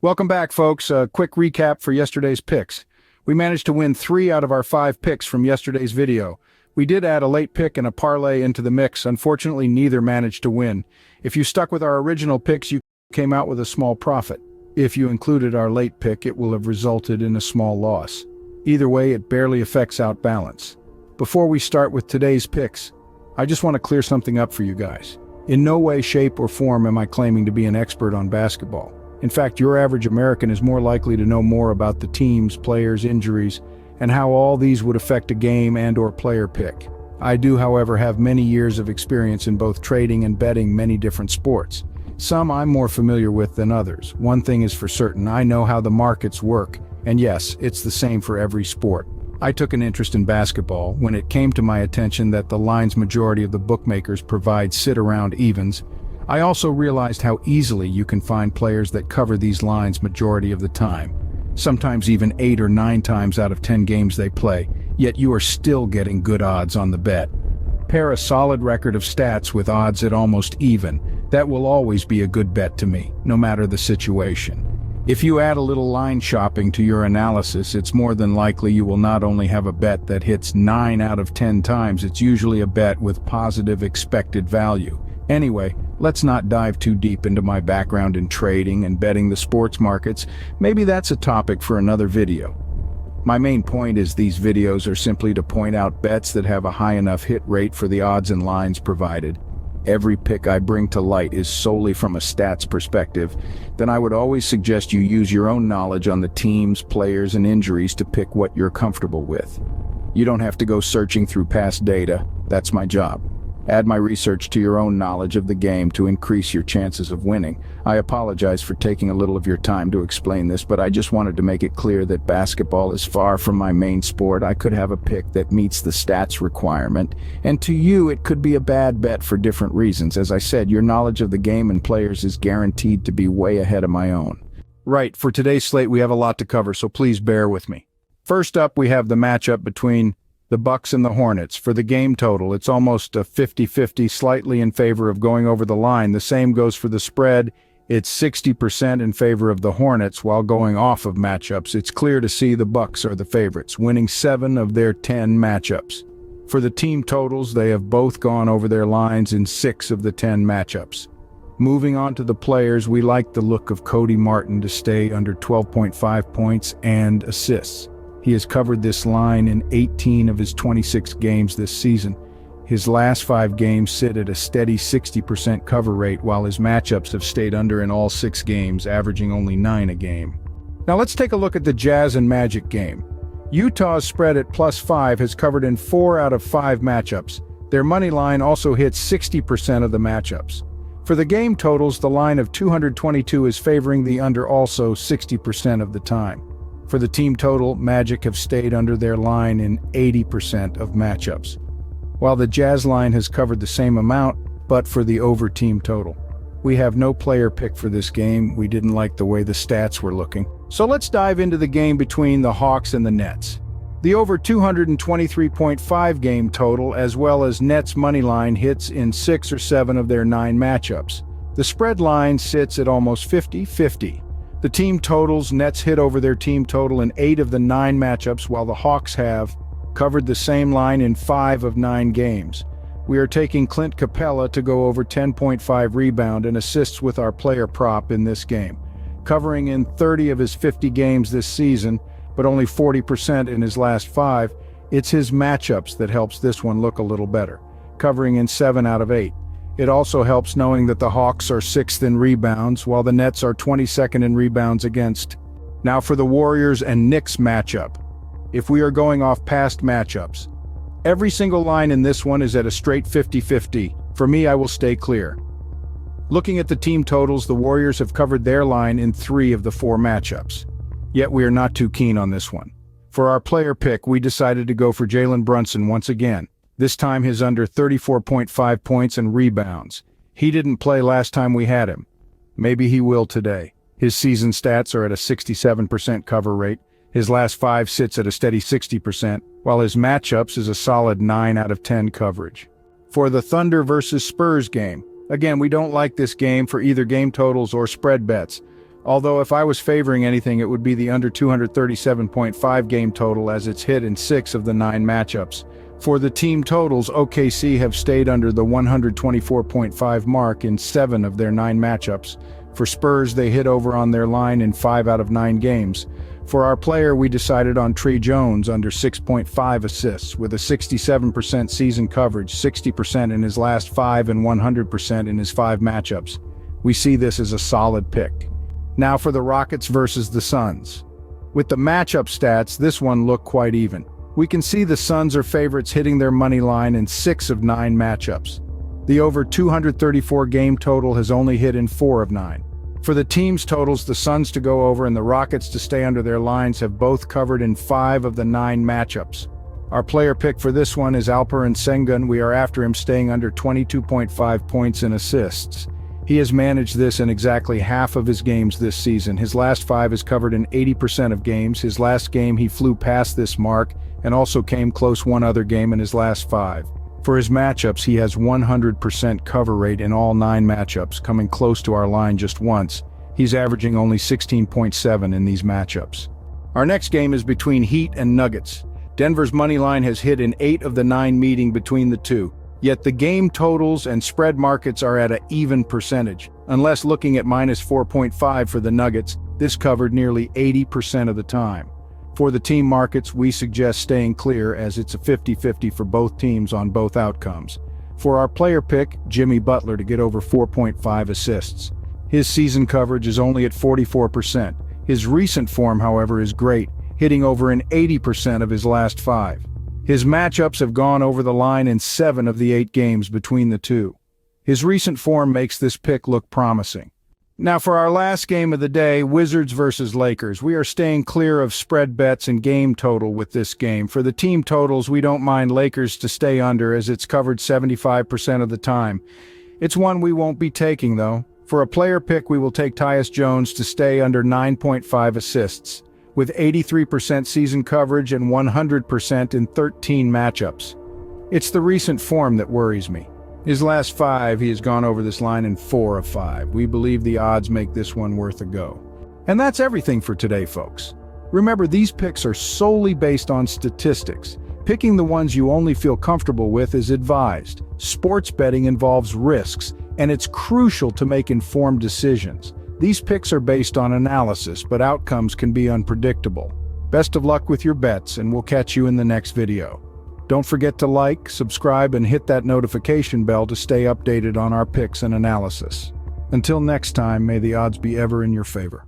Welcome back, folks. A quick recap for yesterday's picks. We managed to win 3 out of our 5 picks from yesterday's video. We did add a late pick and a parlay into the mix. Unfortunately, neither managed to win. If you stuck with our original picks, you came out with a small profit. If you included our late pick, it will have resulted in a small loss. Either way, it barely affects out balance. Before we start with today's picks, I just want to clear something up for you guys. In no way, shape, or form am I claiming to be an expert on basketball. In fact, your average American is more likely to know more about the teams, players, injuries, and how all these would affect a game and/or player pick. I do, however, have many years of experience in both trading and betting many different sports. Some I'm more familiar with than others. One thing is for certain, I know how the markets work, and yes, it's the same for every sport. I took an interest in basketball when it came to my attention that the lines majority of the bookmakers provide sit around evens. I also realized how easily you can find players that cover these lines majority of the time, sometimes even 8 or 9 times out of 10 games they play, yet you are still getting good odds on the bet. Pair a solid record of stats with odds at almost even. That will always be a good bet to me, no matter the situation. If you add a little line shopping to your analysis, it's more than likely you will not only have a bet that hits 9 out of 10 times, it's usually a bet with positive expected value. Anyway, let's not dive too deep into my background in trading and betting the sports markets. Maybe that's a topic for another video. My main point is these videos are simply to point out bets that have a high enough hit rate for the odds and lines provided. Every pick I bring to light is solely from a stats perspective. Then I would always suggest you use your own knowledge on the teams, players, and injuries to pick what you're comfortable with. You don't have to go searching through past data. That's my job. Add my research to your own knowledge of the game to increase your chances of winning. I apologize for taking a little of your time to explain this, but I just wanted to make it clear that basketball is far from my main sport. I could have a pick that meets the stats requirement, and to you it could be a bad bet for different reasons. As I said, your knowledge of the game and players is guaranteed to be way ahead of my own. Right, for today's slate we have a lot to cover, so please bear with me. First up, we have the matchup between the Bucks and the Hornets. For the game total, it's almost a 50-50, slightly in favor of going over the line. The same goes for the spread. It's 60% in favor of the Hornets. While going off of matchups, it's clear to see the Bucks are the favorites, winning 7 of their 10 matchups. For the team totals, they have both gone over their lines in 6 of the 10 matchups. Moving on to the players, we like the look of Cody Martin to stay under 12.5 points and assists. He has covered this line in 18 of his 26 games this season. His last 5 games sit at a steady 60% cover rate, while his matchups have stayed under in all 6 games, averaging only 9 a game. Now let's take a look at the Jazz and Magic game. Utah's spread at +5 has covered in 4 out of 5 matchups. Their money line also hits 60% of the matchups. For the game totals, the line of 222 is favoring the under also 60% of the time. For the team total, Magic have stayed under their line in 80% of matchups, while the Jazz line has covered the same amount, but for the over team total. We have no player pick for this game. We didn't like the way the stats were looking. So let's dive into the game between the Hawks and the Nets. The over 223.5 game total, as well as Nets money line, hits in 6 or 7 of their 9 matchups. The spread line sits at almost 50-50. The team totals, Nets hit over their team total in 8 of the 9 matchups, while the Hawks have covered the same line in 5 of 9 games. We are taking Clint Capella to go over 10.5 rebound and assists with our player prop in this game. Covering in 30 of his 50 games this season, but only 40% in his last 5, it's his matchups that helps this one look a little better, covering in 7 out of 8. It also helps knowing that the Hawks are 6th in rebounds, while the Nets are 22nd in rebounds against. Now for the Warriors and Knicks matchup. If we are going off past matchups, every single line in this one is at a straight 50-50. For me, I will stay clear. Looking at the team totals, the Warriors have covered their line in 3 of the 4 matchups. Yet we are not too keen on this one. For our player pick, we decided to go for Jalen Brunson once again. This time his under 34.5 points and rebounds. He didn't play last time we had him. Maybe he will today. His season stats are at a 67% cover rate. His last 5 sits at a steady 60%, while his matchups is a solid 9 out of 10 coverage. For the Thunder versus Spurs game, again, we don't like this game for either game totals or spread bets. Although if I was favoring anything, it would be the under 237.5 game total, as it's hit in 6 of the 9 matchups. For the team totals, OKC have stayed under the 124.5 mark in 7 of their 9 matchups. For Spurs, they hit over on their line in 5 out of 9 games. For our player, we decided on Tre Jones under 6.5 assists, with a 67% season coverage, 60% in his last 5 and 100% in his 5 matchups. We see this as a solid pick. Now for the Rockets versus the Suns. With the matchup stats, this one looked quite even. We can see the Suns are favorites, hitting their money line in 6 of 9 matchups. The over 234 game total has only hit in 4 of 9. For the team's totals, the Suns to go over and the Rockets to stay under their lines have both covered in 5 of the 9 matchups. Our player pick for this one is Alperen Sengun. We are after him staying under 22.5 points and assists. He has managed this in exactly half of his games this season. His last 5 is covered in 80% of games. His last game he flew past this mark and also came close one other game in his last 5. For his matchups, he has 100% cover rate in all 9 matchups, coming close to our line just once. He's averaging only 16.7 in these matchups. Our next game is between Heat and Nuggets. Denver's money line has hit in 8 of the 9 meeting between the two. Yet the game totals and spread markets are at an even percentage. Unless looking at -4.5 for the Nuggets, this covered nearly 80% of the time. For the team markets, we suggest staying clear, as it's a 50-50 for both teams on both outcomes. For our player pick, Jimmy Butler to get over 4.5 assists. His season coverage is only at 44%. His recent form, however, is great, hitting over in 80% of his last 5. His matchups have gone over the line in 7 of the 8 games between the two. His recent form makes this pick look promising. Now for our last game of the day, Wizards versus Lakers. We are staying clear of spread bets and game total with this game. For the team totals, we don't mind Lakers to stay under, as it's covered 75% of the time. It's one we won't be taking, though. For a player pick, we will take Tyus Jones to stay under 9.5 assists, with 83% season coverage and 100% in 13 matchups. It's the recent form that worries me. His last 5, he has gone over this line in 4 of 5. We believe the odds make this one worth a go. And that's everything for today, folks. Remember, these picks are solely based on statistics. Picking the ones you only feel comfortable with is advised. Sports betting involves risks, and it's crucial to make informed decisions. These picks are based on analysis, but outcomes can be unpredictable. Best of luck with your bets, and we'll catch you in the next video. Don't forget to like, subscribe, and hit that notification bell to stay updated on our picks and analysis. Until next time, may the odds be ever in your favor.